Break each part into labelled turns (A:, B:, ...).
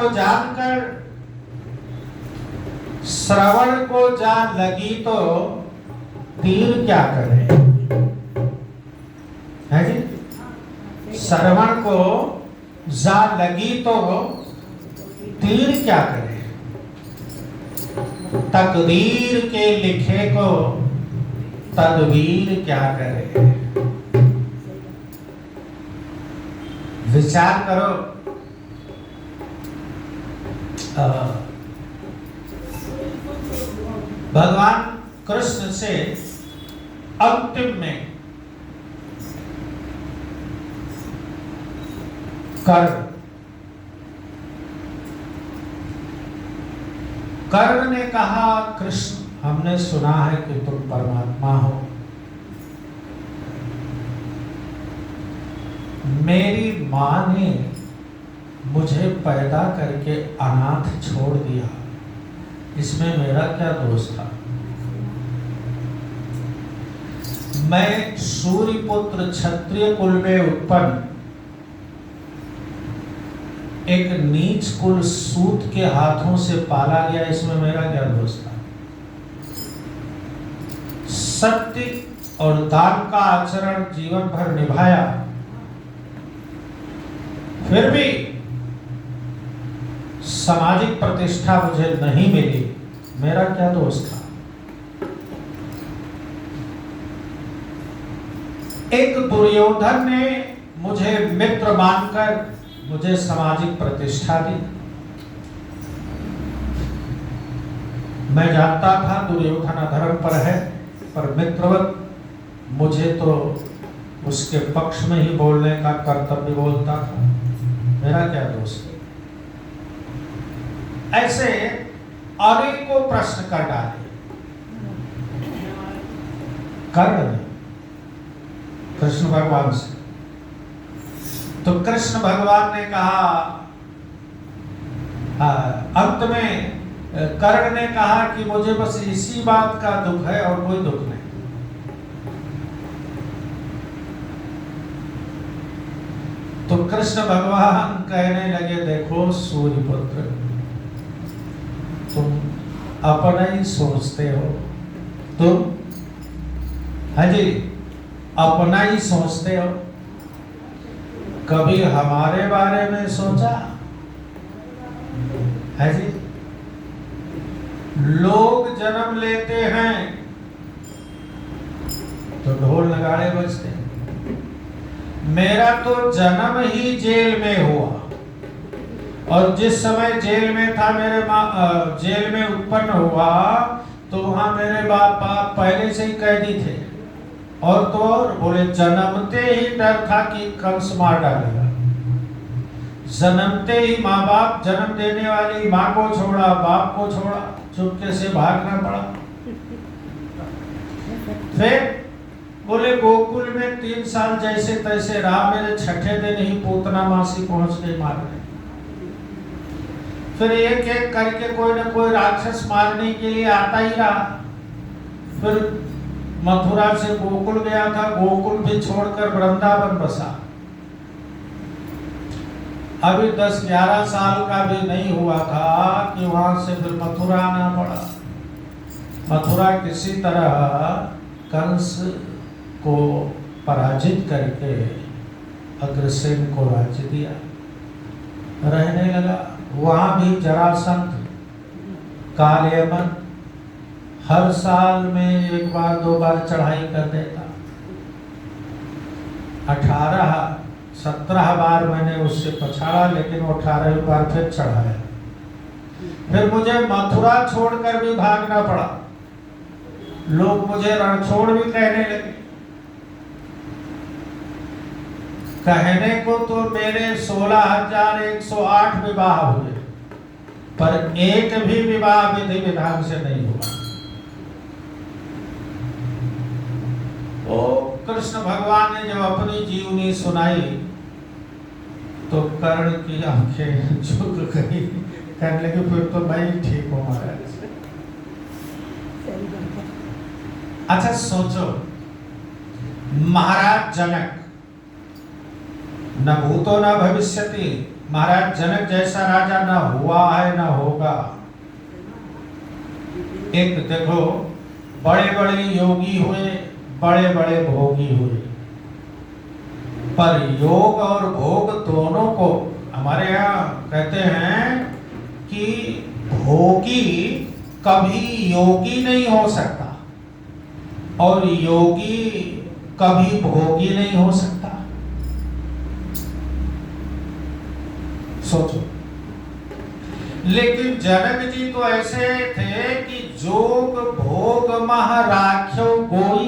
A: को जानकर श्रवण को जा लगी तो तीर क्या करे, है जी? श्रवण को जा लगी तो तीर क्या करे, तकदीर के लिखे को तदबीर क्या करे। विचार करो, भगवान कृष्ण से अंतिम में कर्ण ने कहा, कृष्ण हमने सुना है कि तुम परमात्मा हो, मेरी मां ने मुझे पैदा करके अनाथ छोड़ दिया, इसमें मेरा क्या दोष था? मैं सूर्यपुत्र क्षत्रिय कुल में उत्पन्न एक नीच कुल सूत के हाथों से पाला गया, इसमें मेरा क्या दोष था? सत्य और दान का आचरण जीवन भर निभाया, फिर भी सामाजिक प्रतिष्ठा मुझे नहीं मिली, मेरा क्या दोष था? एक दुर्योधन ने मुझे मित्र मानकर मुझे सामाजिक प्रतिष्ठा दी। मैं जानता था दुर्योधन अधर्म पर है, पर मित्रवत मुझे तो उसके पक्ष में ही बोलने का कर्तव्य बोलता था, मेरा क्या दोष है? ऐसे अनेकों प्रश्न कर डाले कर्ण ने कृष्ण भगवान से। तो कृष्ण भगवान ने कहा, अंत में कर्ण ने कहा कि मुझे बस इसी बात का दुख है और कोई दुख नहीं। तो कृष्ण भगवान कहने लगे, देखो सूर्यपुत्र, तुम अपना ही सोचते हो, तुम हाँ जी अपना ही सोचते हो, कभी हमारे बारे में सोचा है जी? लोग जन्म लेते हैं तो ढोल नगाड़े बजते हैं, मेरा तो जन्म ही जेल में हुआ, और जिस समय जेल में था मेरे जेल में उत्पन्न हुआ तो वहां मेरे बाप पहले से ही कैदी थे, और तो और बोले जन्मते ही डर था कि कंस मार डालेगा। जन्मते ही माँ बाप, जन्म देने वाली माँ को छोड़ा, बाप को छोड़ा, चुपके से भागना पड़ा। फिर बोले गोकुल में 3 साल जैसे तैसे रहा, मेरे छठे दिन ही पूतना मासी पहुंच गई मारने। फिर एक एक करके कोई ना कोई राक्षस मारने के लिए आता ही रहा। फिर मथुरा से गोकुल गया था, गोकुल भी छोड़कर वृंदावन बसा। अभी 10-11 साल का भी नहीं हुआ था कि वहां से फिर मथुरा आना पड़ा। मथुरा किसी तरह कंस को पराजित करके अग्रसेन को राज्य दिया, रहने लगा। वहां भी जरासंध, कालयमन हर साल में 1 बार 2 बार चढ़ाई कर देता। 18-17 बार मैंने उससे पछाड़ा, लेकिन वो 18वीं बार फिर चढ़ाया। फिर मुझे मथुरा छोड़कर भी भागना पड़ा, लोग मुझे रणछोड़ भी कहने लगे। कहने को तो मेरे 16,108 विवाह हुए, पर एक भी विवाह विधि विधान से नहीं हुआ। कृष्ण भगवान ने जब अपनी जीवनी सुनाई तो कर्ण की आंखें झुक गई, कहने लगे फिर तो मैं ही ठीक हूं महाराज। अच्छा सोचो, महाराज जनक न भूतो न भविष्यति महाराज जनक जैसा राजा न हुआ है न होगा। एक देखो, बड़े बड़े योगी हुए, बड़े बड़े भोगी हुए, पर योग और भोग दोनों को हमारे यहाँ कहते हैं कि भोगी कभी योगी नहीं हो सकता और योगी कभी भोगी नहीं हो सकता। सोचो। लेकिन जनक जी तो ऐसे थे कि जोग भोग मह राख्यो गोई,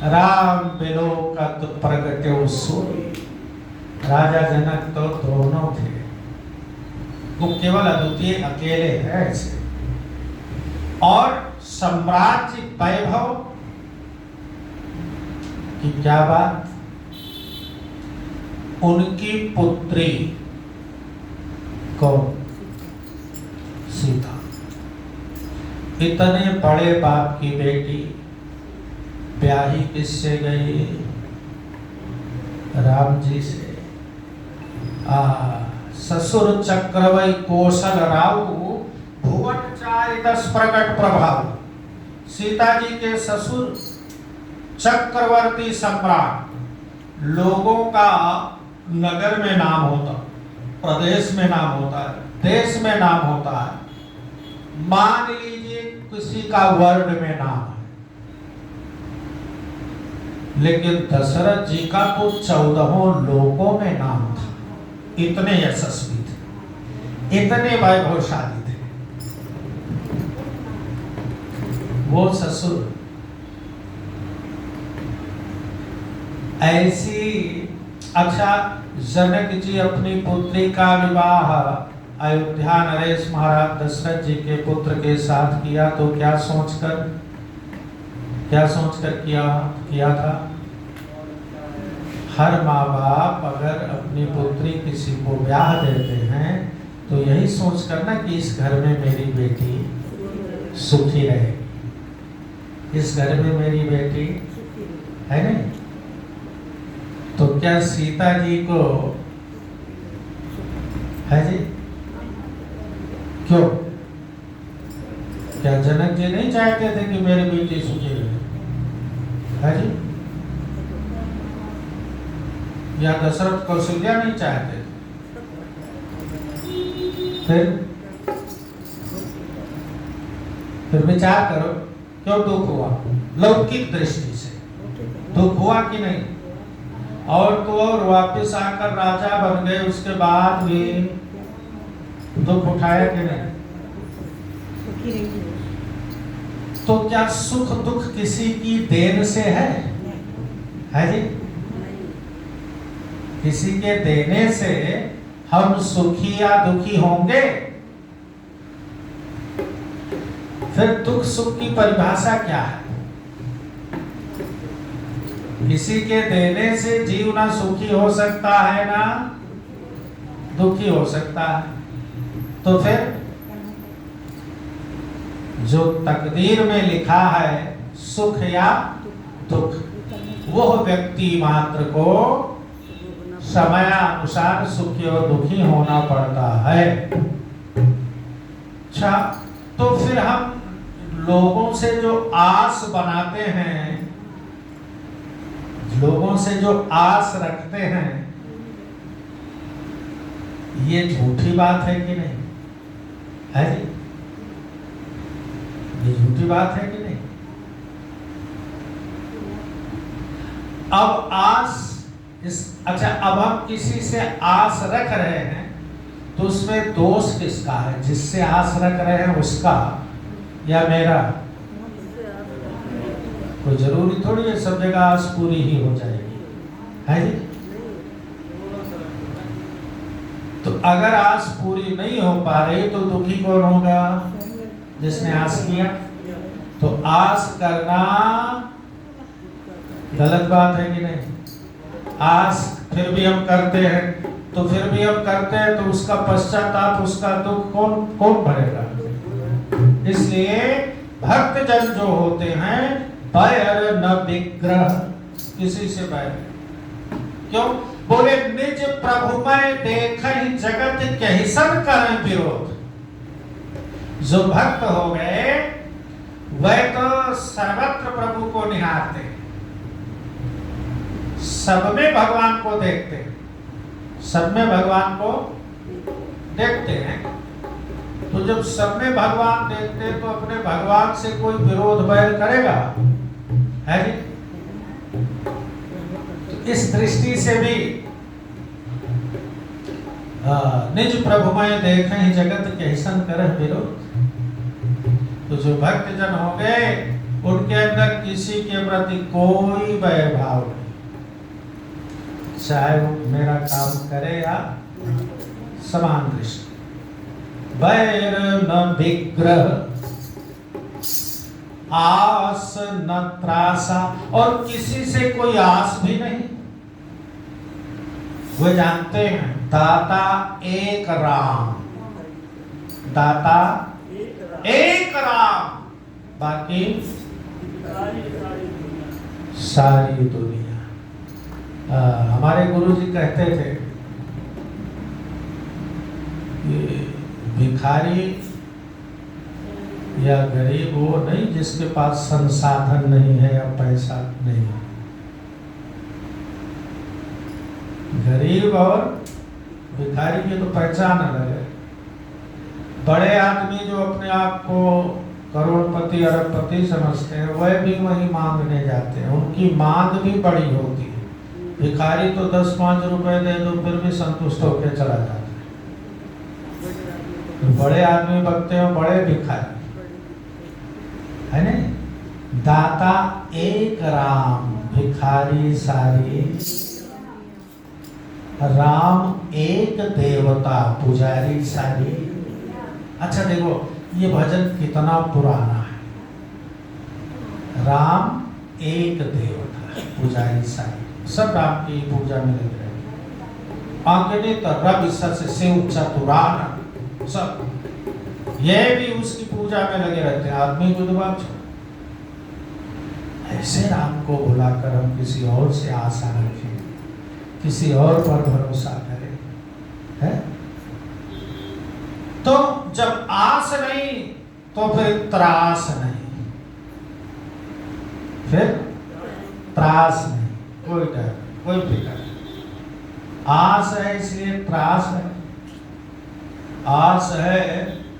A: राम बिलोकत प्रगट्यो सोई। राजा जनक तो दोनों थे, वो केवल अद्वितीय अकेले है ऐसे। और साम्राज्य वैभव की क्या बात, उनकी पुत्री कौन, सीता, इतने बड़े बाप की बेटी ब्याही किससे गई, राम जी से। ससुर चक्रवई कौशल राव, भुवन चारिदस प्रकट प्रभाव। सीता जी के ससुर चक्रवर्ती सम्राट, लोगों का नगर में नाम होता, प्रदेश में नाम होता है, देश में नाम होता है। मान लीजिए किसी का वर्ल्ड में नाम है, लेकिन दशरथ जी का तो 14 लोकों में नाम था। इतने यशस्वी थे, इतने वैभवशाली थे वो ससुर। ऐसी अच्छा, जनक जी अपनी पुत्री का विवाह अयोध्या नरेश महाराज दशरथ जी के पुत्र के साथ किया, तो क्या सोचकर किया था। हर माँ बाप अगर अपनी पुत्री किसी को ब्याह देते हैं तो यही सोचकर ना कि इस घर में मेरी बेटी सुखी रहेगी, इस घर में मेरी बेटी है नहीं। तो क्या सीता जी को है जी, क्यों, क्या जनक जी नहीं चाहते थे कि मेरी बेटी सुखी रहे, है जी, या दशरथ कौशल्या नहीं चाहते थे। फिर विचार करो, क्यों दुख हुआ, लौकिक दृष्टि से दुख हुआ कि नहीं। और तो और वापस आकर राजा बन गए, उसके बाद भी दुख उठाया कि नहीं। तो क्या सुख दुख किसी की देन से है जी, किसी के देने से हम सुखी या दुखी होंगे। फिर दुख सुख की परिभाषा क्या है। किसी के देने से जीव ना सुखी हो सकता है ना दुखी हो सकता है। तो फिर जो तकदीर में लिखा है सुख या दुख, वह व्यक्ति मात्र को समयानुसार सुखी और दुखी होना पड़ता है। अच्छा, तो फिर हम लोगों से जो आस बनाते हैं, लोगों से जो आस रखते हैं, ये झूठी बात है कि नहीं, है जी, ये झूठी बात है कि नहीं। अब आस अच्छा, अब हम किसी से आस रख रहे हैं तो उसमें दोष किसका है, जिससे आस रख रहे हैं उसका या मेरा। कोई जरूरी थोड़ी है सब जगह आस पूरी ही हो जाएगी, है जी। तो अगर आस पूरी नहीं हो पा रही तो दुखी कौन होगा, जिसने आस किया। तो आस करना गलत बात है कि नहीं। आस फिर भी हम करते हैं, तो फिर भी हम करते हैं तो उसका पश्चाताप, उसका दुख कौन भरेगा। इसलिए भक्त जन जो होते हैं बैर न विग्रह, किसी से बैर। क्यों, बोले निज प्रभुमय देखहि जगत कहिसन करहि विरोध। जो भक्त हो गए वह तो सर्वत्र प्रभु को निहारते, सब में भगवान को देखते, सब में भगवान को देखते हैं। तो जब सब में भगवान देखते हैं तो अपने भगवान से कोई विरोध बैर करेगा, है जी? तो इस दृष्टि से भी निज प्रभुमय देखें जगत कैसन करह विरोध। तो जो भक्त जन हो गए उनके अंदर किसी के प्रति कोई वैरभाव नहीं, चाहे वो मेरा काम करे या समान दृष्टि। वैर न विग्रह आस न त्रासा, और किसी से कोई आस भी नहीं। वो जानते हैं दाता एक राम, दाता एक राम, बाकी सारी दुनिया। हमारे गुरु जी कहते थे कि भिखारी या गरीब वो नहीं जिसके पास संसाधन नहीं है या पैसा नहीं है। गरीब और भिखारी की तो पहचान अलग है। बड़े आदमी जो अपने आप को करोड़पति अरबपति समझते हैं वह भी वही मांगने जाते हैं, उनकी मांग भी बड़ी होती है। भिखारी तो 10-5 रुपए दे दो फिर भी संतुष्ट होकर चला जाता है। बड़े आदमी बनते हैं बड़े भिखारी, है ना? दाता एक राम, भिखारी सारी, राम एक देवता, पुजारी सारी। अच्छा देखो ये भजन कितना पुराना है। राम एक देवता, पुजारी सारी, सब राम की पूजा में लगे रहे। आंकड़े तो रब सस शिव चतुरान, सब ये भी उसकी पूजा में लगे रहते हैं। आदमी को दुबार छोड़, ऐसे राम को बुलाकर हम किसी और से आशा रखें, किसी और पर भरोसा करें, है? तो जब आस नहीं तो फिर त्रास नहीं, फिर त्रास नहीं, कोई डर कोई फिक्र। आस है इसलिए त्रास है। आस है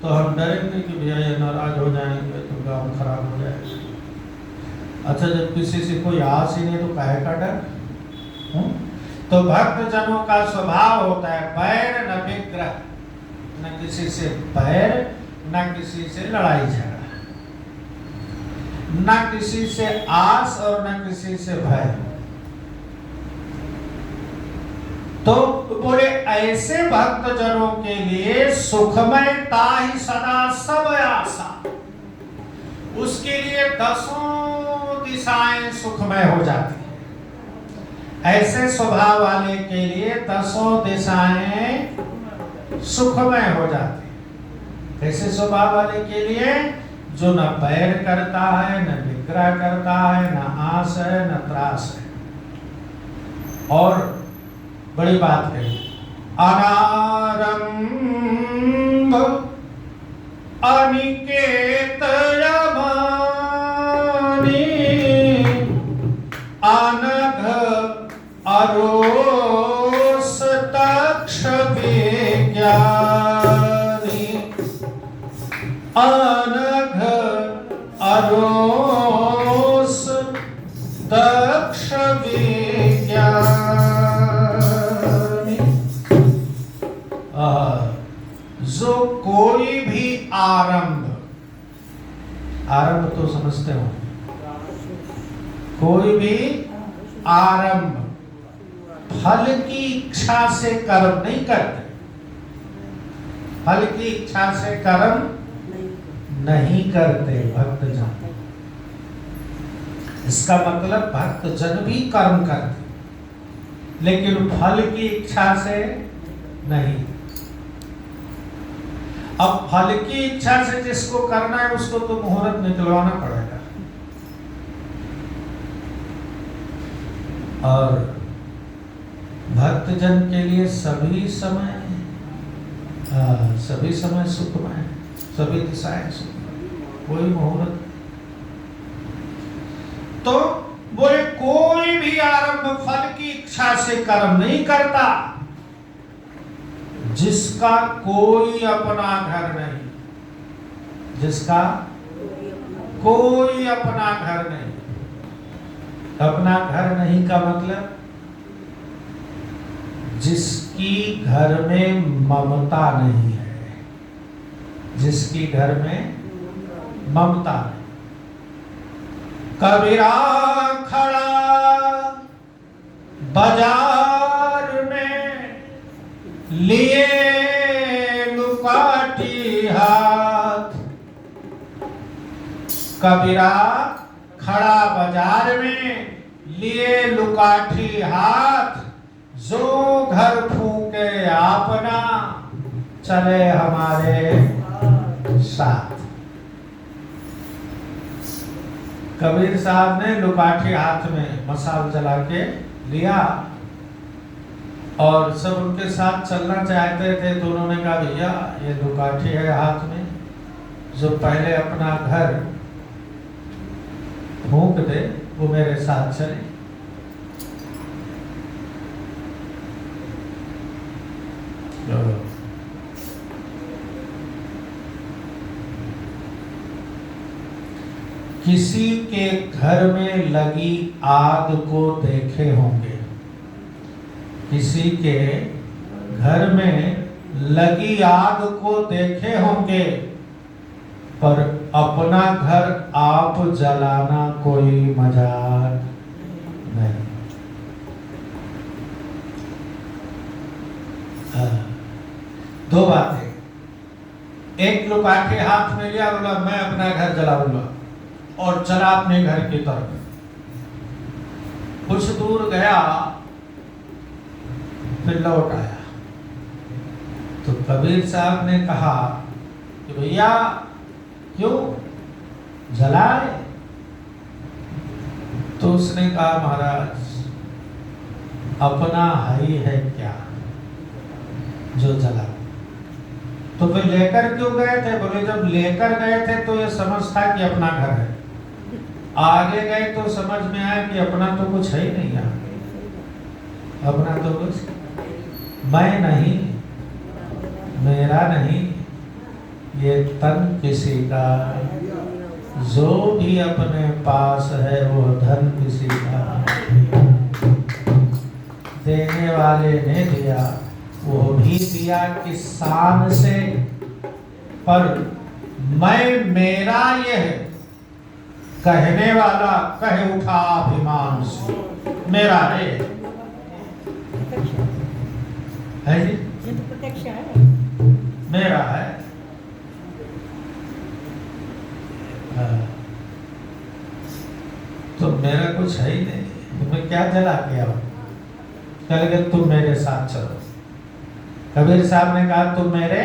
A: तो हम डरेंगे कि भैया ये नाराज हो जाएंगे तो काम खराब हो जाएगा। अच्छा जब किसी से कोई आस ही नहीं तो काहे का डर? तो भक्त जनों का स्वभाव होता है बैर न विग्रह, न किसी से बैर न किसी से लड़ाई झगड़ा, न किसी से आस और न किसी से भय। तो बोले ऐसे भक्त जनों के लिए सुखमयता ही सदा सब आशा, उसके लिए 10 दिशाएं सुखमय हो जाती है। ऐसे स्वभाव वाले के लिए 10 दिशाएं सुखमय हो जाती है। कैसे स्वभाव वाले के लिए? जो न बैर करता है, न विग्रह करता है, न आस है, न त्रास है। और बड़ी बात है, अनारंभ अनिकेत यमानी, अनघ अरोस तक्ष विज्ञानी, अनघ अरोस तक्ष विज्ञानी। जो कोई भी आरंभ, आरंभ तो समझते हो, कोई भी आरंभ फल की इच्छा से कर्म नहीं करते, फल की इच्छा से कर्म नहीं करते भक्त जन। इसका मतलब भक्त जन भी कर्म करते लेकिन फल की इच्छा से नहीं। अब फल की इच्छा से जिसको करना है उसको तो मुहूर्त निकलवाना पड़ेगा। और भक्त भक्तजन के लिए सभी समय सुखमय है, सभी दिशाएं सुखमय, कोई मुहूर्त। तो बोले कोई भी आरंभ फल की इच्छा से कर्म नहीं करता जिसका कोई अपना घर नहीं, जिसका कोई अपना घर नहीं। अपना घर नहीं का मतलब जिसकी घर में ममता नहीं है, जिसकी घर में ममता नहीं। कबीरा खड़ा बाजार में लिए लुकाटी हाथ, कबीरा खड़ा बाजार में लिए लुकाठी हाथ, जो घर फूके अपना चले हमारे साथ। कबीर साहब ने लुकाठी हाथ में मसाल जला के लिया और सब उनके साथ चलना चाहते थे, तो उन्होंने कहा भैया ये लुकाठी है हाथ में, जो पहले अपना घर फूंक दे वो मेरे साथ चले। किसी के घर में लगी आग को देखे होंगे, किसी के घर में लगी आग को देखे होंगे, पर अपना घर आप जलाना कोई मजाक नहीं। दो बातें, एक लुकाठी हाथ में लिया, बोला मैं अपना घर जलाऊंगा और चला अपने घर की तरफ। कुछ दूर गया फिर लौट आया। तो कबीर साहब ने कहा कि भैया क्यों जलाए? तो उसने कहा महाराज अपना ही है क्या जो जला। तो फिर लेकर क्यों गए थे? बोले जब लेकर गए थे तो ये समझ था कि अपना घर है, आगे गए तो समझ में आया कि अपना तो कुछ है ही नहीं यार, अपना तो कुछ मैं नहीं, मेरा नहीं, ये तन किसी का, जो भी अपने पास है वो धन किसी का। देने वाले ने दिया, वो भी दिया किस शान से, पर मैं मेरा ये है कहने वाला कह उठा अभिमान से, मेरा है जी, मेरा है। तो मेरा कुछ है ही नहीं, तुम्हें क्या जला के आओ? कल के तुम मेरे साथ चलो। कबीर साहब ने कहा तुम मेरे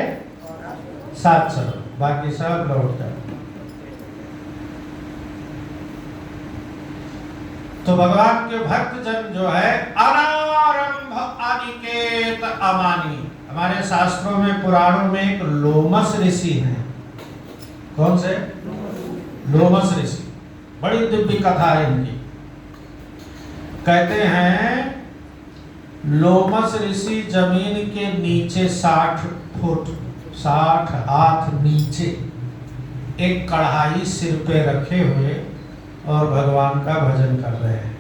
A: साथ चलो, बाकी सब लौट जाओ। तो भगवान के भक्त जन जो है अनारंभ अनिकेत अमानी, हमारे शास्त्रों में पुराणों में एक लोमस ऋषि हैं। कौन से? लोमस ऋषि, बड़ी दिव्य कथा है इनकी। कहते हैं लोमस ऋषि जमीन के नीचे 60 फुट 60 हाथ नीचे एक कढ़ाई सिर पे रखे हुए और भगवान का भजन कर रहे हैं।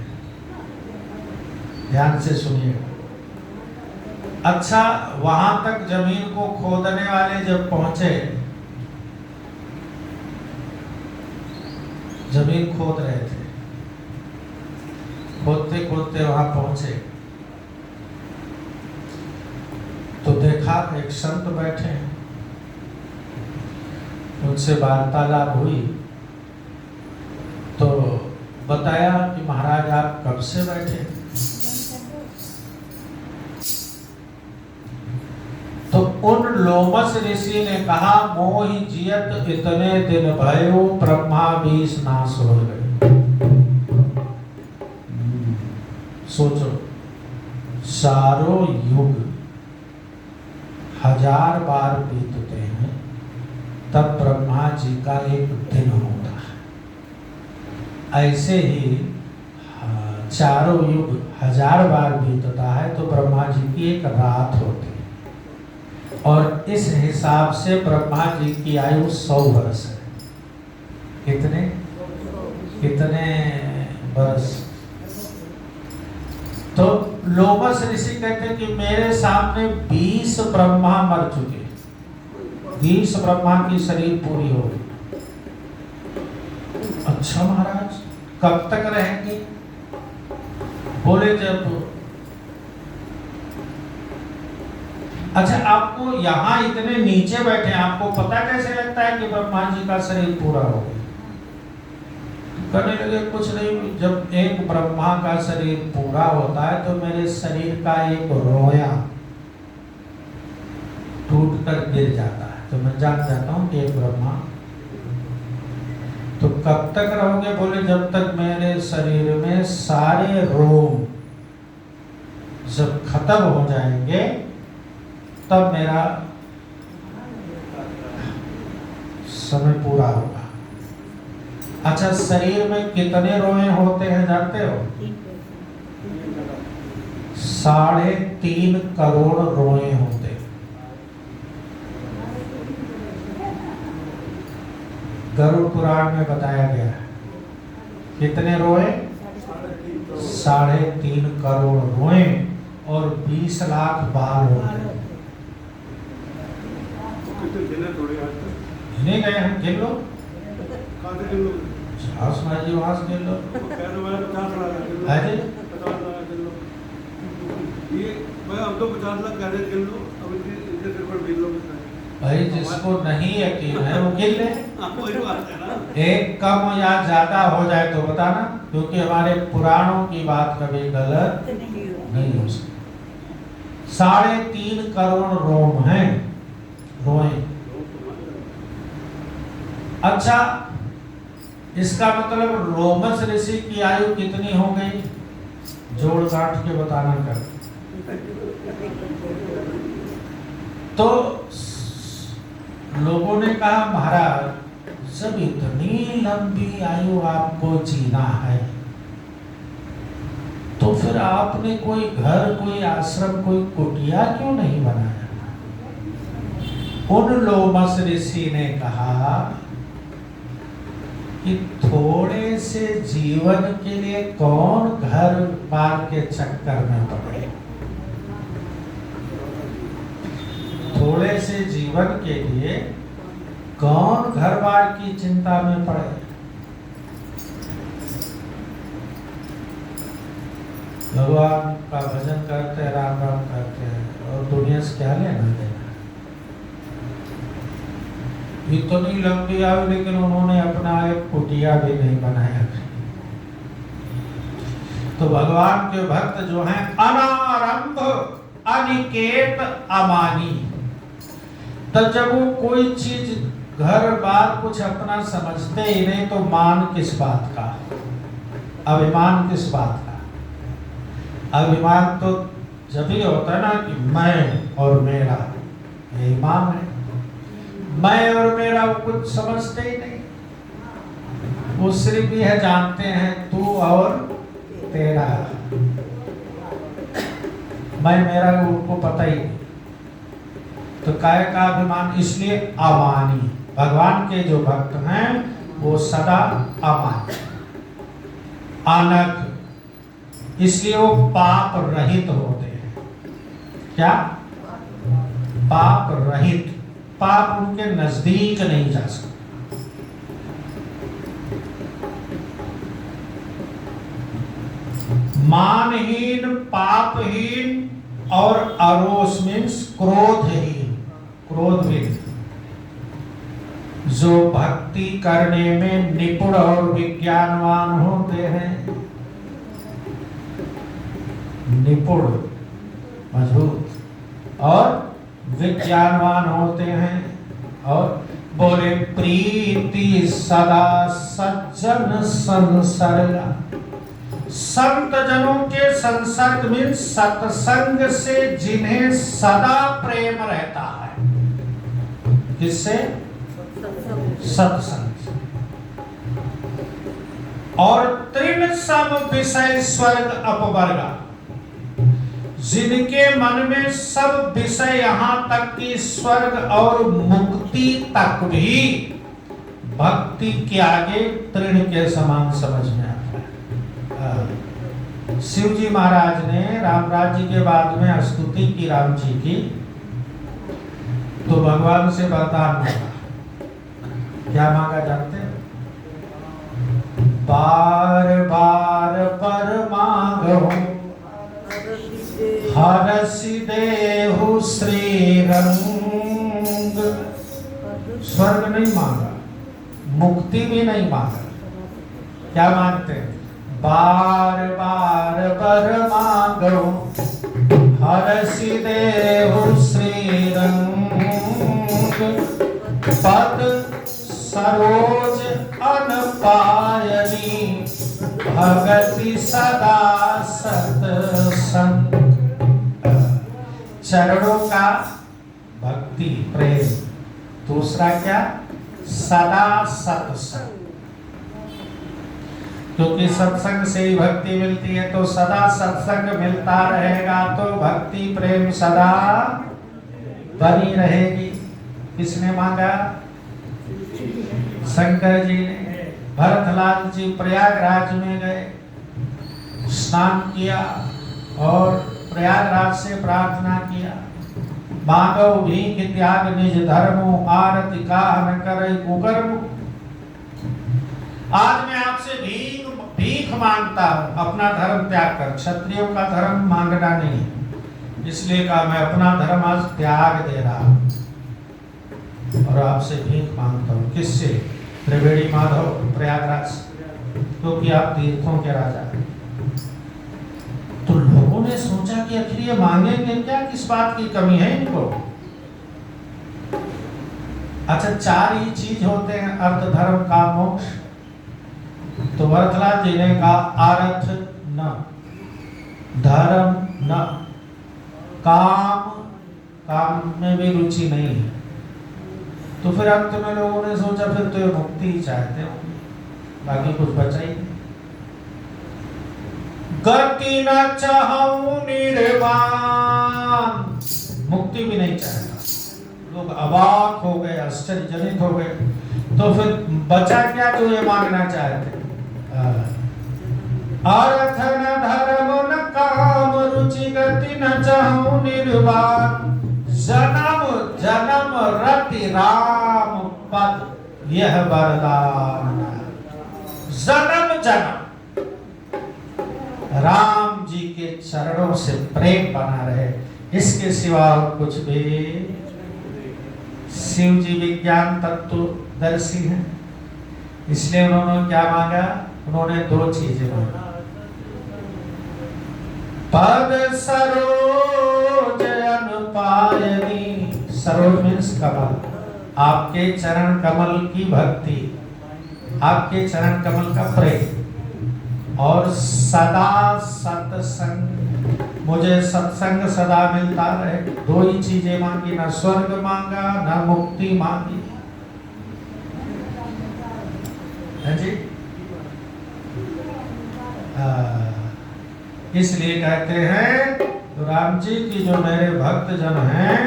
A: ध्यान से सुनिए। अच्छा, वहां तक जमीन को खोदने वाले जब पहुंचे, जमीन खोद रहे थे, खोदते खोदते वहां पहुंचे तो देखा एक संत बैठे हैं, उनसे वार्तालाप हुई तो बताया कि महाराज आप कब से बैठे? तो उन लोमस ऋषि ने कहा मोहि जियत इतने दिन भयो ब्रह्मा 20 नाश हो गए। सोचो चारों युग 1000 बार बीतते हैं तब ब्रह्मा जी का एक दिन होता है। ऐसे ही चारों युग 1000 बार बीतता है तो ब्रह्मा जी की एक रात होती है। और इस हिसाब से ब्रह्मा जी की आयु 100 वर्ष है। कितने वर्ष? तो लोमस ऋषि कहते हैं कि मेरे सामने 20 ब्रह्मा मर चुके, 20 ब्रह्मा की शरीर पूरी हो गई। अच्छा महाराज कब तक रहेंगे? बोले जब। अच्छा आपको यहाँ इतने नीचे बैठे आपको पता कैसे लगता है कि ब्रह्मा जी का शरीर पूरा हो गया? करने लगे कुछ नहीं, जब एक ब्रह्मा का शरीर पूरा होता है तो मेरे शरीर का एक रोया टूट कर गिर जाता है तो मैं जान जाता हूँ कि एक ब्रह्मा। तो कब तक रहोगे? बोले जब तक मेरे शरीर में सारे रोम जब खत्म हो जाएंगे तब मेरा समय पूरा होगा। अच्छा शरीर में कितने रोए होते हैं जानते हो? 3.5 करोड़ रोए होते। गरुड़ पुराण में बताया गया है कितने रोए? 3.5 करोड़ रोए और 20 लाख बाल होते। गिने गए हैं, गिन लो। वहां से गिन लो। भाई जिसको नहीं यकीन है वो गिन ले। एक कम या ज्यादा हो जाए तो बताना, क्योंकि हमारे पुराणों की बात कभी गलत नहीं हो सकती। 3.5 करोड़ रोम हैं, रोए। अच्छा इसका मतलब लोमस ऋषि की आयु कितनी हो गई? जोड़ गांठ के बताना कर। तो लोगों ने कहा महाराज जब इतनी लंबी आयु आपको जीना है तो फिर आपने कोई घर, कोई आश्रम, कोई कुटिया क्यों नहीं बनाया? उन लोमस ऋषि ने कहा कि थोड़े से जीवन के लिए कौन घर बार के चक्कर में पड़े? थोड़े से जीवन के लिए कौन घर बार की चिंता में पड़े? भगवान का भजन करते हैं, राम राम करते हैं और दुनिया से क्या लेना देना? इतनी लंबी आयु लेकिन उन्होंने अपना एक कुटिया भी नहीं बनाया। तो भगवान के भक्त जो हैं अनारंभ अनिकेत अमानी, तो जब वो कोई चीज घर बार कुछ अपना समझते ही नहीं तो मान किस बात का, अभिमान किस बात का? अभिमान तो जब ही होता है ना कि मैं और मेरा, यही मान है। मैं और मेरा वो कुछ समझते ही नहीं, वो सिर्फ यह जानते हैं तू और तेरा, मैं मेरा उनको पता ही नहीं। तो काय का अभिमान, इसलिए अमानी। भगवान के जो भक्त हैं वो सदा अमान, अनग, इसलिए वो पाप रहित होते हैं। क्या? पाप रहित। पाप उनके नजदीक नहीं जा सकते। मानहीन, पापहीन और अरोस मीन्स क्रोधहीन, क्रोधहीन, जो भक्ति करने में निपुण और विज्ञानवान होते हैं, निपुण, मजबूत और विज्ञानवान होते हैं। और बोले प्रीति सदा सज्जन संसर्गा, संत जनों के संसर्ग में सत्संग से जिन्हें सदा प्रेम रहता है। किससे? सत्संग से। और तृण सम विषय स्वर्ग अपवर्गा, जिनके मन में सब विषय यहां तक कि स्वर्ग और मुक्ति तक भी भक्ति के आगे तृण के समान समझ में आता है। शिव जी महाराज ने रामराज जी के बाद में स्तुति की राम जी की, तो भगवान से वरदान मांगा। क्या मांगा जानते हैं? बार बार पर मांगो हरसि देहु श्री रंग। स्वर्ग नहीं मांगा, मुक्ति भी नहीं मांगा। क्या मांगते हैं? बार बार पर मांगो हरसि देहु श्री रंग, पद सरोज अनपायनी भगति सदा सत्संग। चरणों का भक्ति प्रेम, दूसरा क्या? सदा सत्संग। क्योंकि सत्संग से ही भक्ति मिलती है, तो सदा सत्संग मिलता रहेगा तो भक्ति प्रेम सदा बनी रहेगी। किसने मांगा? शंकर जी ने। भरतलाल जी प्रयागराज में गए, स्नान किया और प्रयागराज से प्रार्थना किया, मांगो भीख त्याग निज धर्मो, आरती काह न करे कुकर्म। आज मैं आपसे भीख मांगता हूं, अपना धर्म त्याग कर। क्षत्रियों का धर्म मांगना नहीं, इसलिए कहा मैं अपना धर्म आज त्याग दे रहा हूं और आपसे भीख मांगता हूं। किससे? त्रिवेणी माधव प्रयागराज, क्योंकि आप तीर्थों के राजा हैं। तो लोगों ने सोचा कि आखिर ये मांगेंगे क्या, किस बात की कमी है इनको? अच्छा, चार ही चीज होते हैं, अर्थ धर्म काम मोक्ष। तो भरतलाल जी ने कहा अर्थ न, धर्म न, काम में भी रुचि नहीं है। तो फिर अंत में लोगों ने सोचा फिर तो ये मुक्ति ही चाहते हो, बाकी कुछ बचा ही नहीं। गति न चाहूं निर्वाण, मुक्ति भी नहीं चाहता। लोग अवाक हो गए, आश्चर्यजनित हो गए। तो फिर बचा क्या जो ये मांगना चाहते? अर्थ न धर्म न काम रुचि, गति न चाहूं निर्वाण, जन्म जन्म रति राम पद यह वरदान। जन्म जन्म राम जी के चरणों से प्रेम बना रहे, इसके सिवा और कुछ भी। शिव जी विज्ञान तत्वदर्शी हैं, इसलिए उन्होंने क्या मांगा? उन्होंने दो चीजें मांगी। पद सरोज अनुपायनी, सरोज मीन्स कमल, आपके चरण कमल की भक्ति, आपके चरण कमल का प्रेम, और सदा सत्संग, मुझे सत्संग सदा मिलता रहे। दो ही चीजें मांगी, ना स्वर्ग मांगा ना मुक्ति मांगी। है जी? इसलिए कहते हैं तो राम जी की जो मेरे भक्त जन हैं,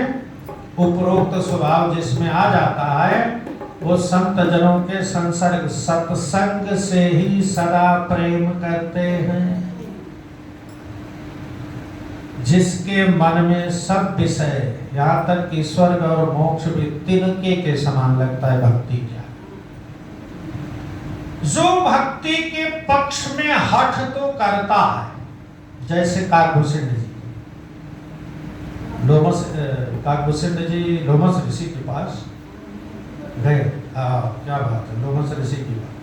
A: उपरोक्त स्वभाव जिसमें आ जाता है वो संत जनों के संसर्ग सत्संग से ही सदा प्रेम करते हैं। जिसके मन में सब विषय, यहाँ तक कि स्वर्ग और मोक्ष भी तिनके के समान लगता है भक्ति क्या। जो भक्ति के पक्ष में हठ तो करता है, जैसे काकभूषण जी, काकभूषण जी लोमस ऋषि के पास गए। क्या बात है, लोमस ऋषि की बात।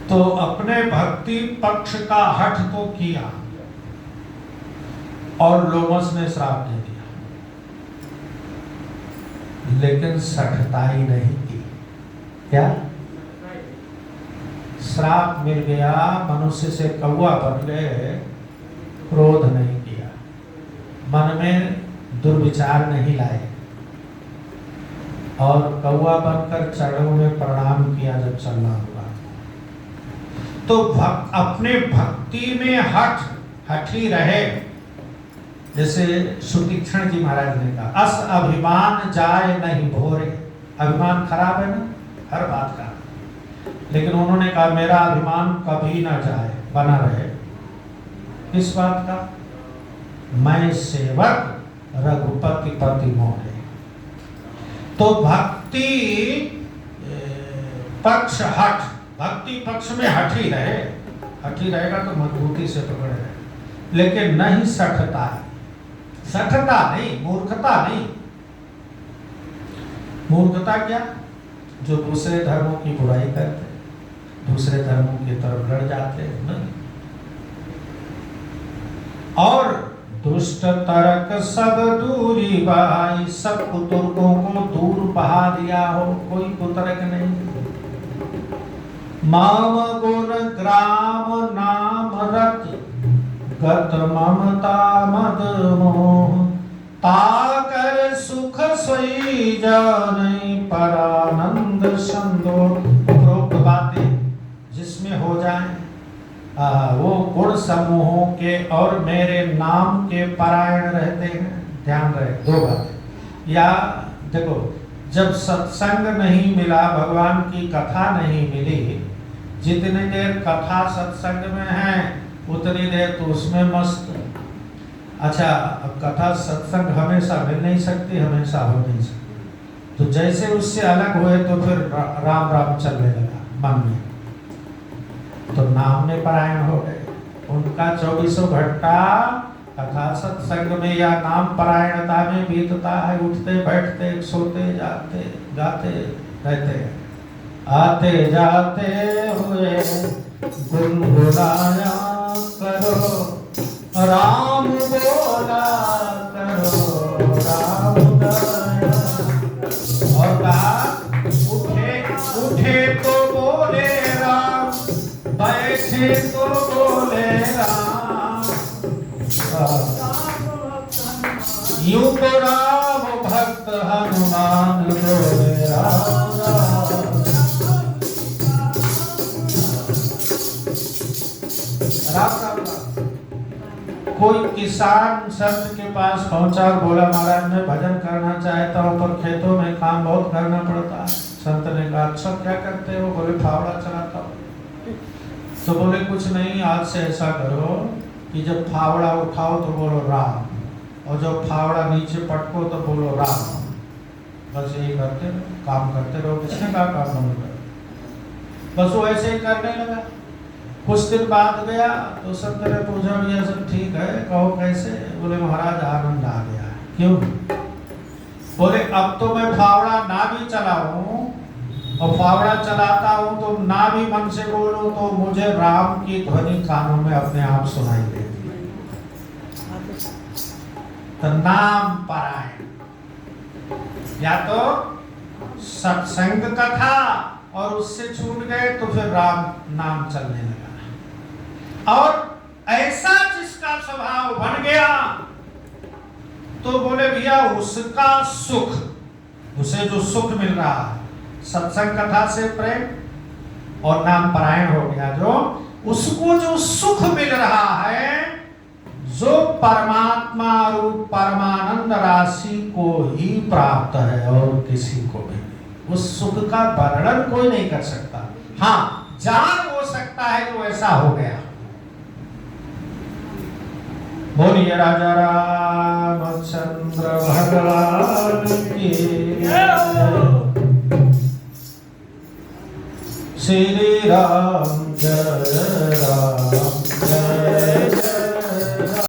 A: तो अपने भक्ति पक्ष का हठ तो किया और लोमस ने श्राप दे दिया, लेकिन सठताई नहीं की। क्या? श्राप मिल गया, मनुष्य से कौवा बन गए क्रोध नहीं किया, मन में दुर्विचार नहीं लाए, और कौवा बनकर चरणों में प्रणाम किया जब चलना हुआ। तो अपने भक्ति में हठी रहे। जैसे सुतीक्षण जी महाराज ने कहा, अस अभिमान जाए नहीं भोरे। अभिमान खराब है ना हर बात का, लेकिन उन्होंने कहा मेरा अभिमान कभी ना जाए, बना रहे। किस बात का? मैं सेवक रघुपति पति मोरे। तो भक्ति पक्ष हठ, भक्ति पक्ष में हठी रहे। हठी रहेगा तो मजबूती से पकड़े रहे, लेकिन नहीं सठता है। सठता नहीं, मूर्खता नहीं। मूर्खता क्या? जो दूसरे धर्मों की बुराई करते, दूसरे धर्मों की तरफ लड़ जाते नहीं। और दुष्ट तरक सब दूरी बहाई, सब कुतर्कों को दूर बहा दिया हो, कोई कुतर्क नहीं। माम गुण ग्राम नाम रत गत ममता मद मोह, ताकर सुख सोई जाने परानंद संदोह। उपरोक्त बातें जिसमें हो जाएं वो गुण समूहों के और मेरे नाम के परायण रहते हैं। ध्यान रहे दो बातें। या देखो, जब सत्संग नहीं मिला, भगवान की कथा नहीं मिली, जितनी देर कथा सत्संग में है उतनी देर तो उसमें मस्त। अच्छा, अब कथा सत्संग हमेशा मिल नहीं सकती, हमेशा हो नहीं सकती। तो जैसे उससे अलग हुए तो फिर राम राम चलने लगा मन में, तो नाम में परायण हो गए। उनका 24 घंटा कथा सत्संग में या नाम परायणता में बीतता है। उठते बैठते सोते जाते गाते रहते हैं। आते जाते हुए गुनगुनाया करो, राम बोला करो, राम गाया। और कहा उठे तो बोले राम, बैठे तो बोले राम। यूं तो राम भक्त हनुमान बोले राम। राम राम राम। कोई किसान संत के पास पहुंचा और बोला, महाराज मैं भजन करना चाहता हूँ पर खेतों में काम बहुत करना पड़ता है। संत ने कहा, अच्छा क्या करते हो? बोले फावड़ा चलाता हूँ। तो बोले कुछ नहीं, आज से ऐसा करो कि जब फावड़ा उठाओ तो बोलो राम, और जब फावड़ा नीचे पटको तो बोलो राम। बस यही करते रहो, काम करते रहो। किसने कहा काम नहीं करो? बस वो ऐसे ही करने लगा। कुछ दिन बाद गया तो संत ने पूछा, भैया सब ठीक है? कहो कैसे? बोले महाराज आनंद आ गया। क्यों? बोले अब तो मैं फावड़ा ना भी चलाऊं, और फावड़ा चलाता हूं तो ना भी मन से बोलूं तो मुझे राम की ध्वनि कानों में अपने आप सुनाई देती है। तो नाम परायण, या तो सत्संग कथा और उससे छूट गए तो फिर राम नाम चलने लगा। और ऐसा जिसका स्वभाव बन गया तो बोले भैया उसका सुख, उसे जो सुख मिल रहा है सत्संग कथा से प्रेम और नाम परायण हो गया, जो उसको जो सुख मिल रहा है, जो परमात्मा रूप परमानंद राशि को ही प्राप्त है और किसी को भी नहीं। उस सुख का वर्णन कोई नहीं कर सकता। हाँ, जान हो सकता है जो ऐसा हो गया। बोलिए राजा रामचंद्र भगवान की, श्री राम जय राम।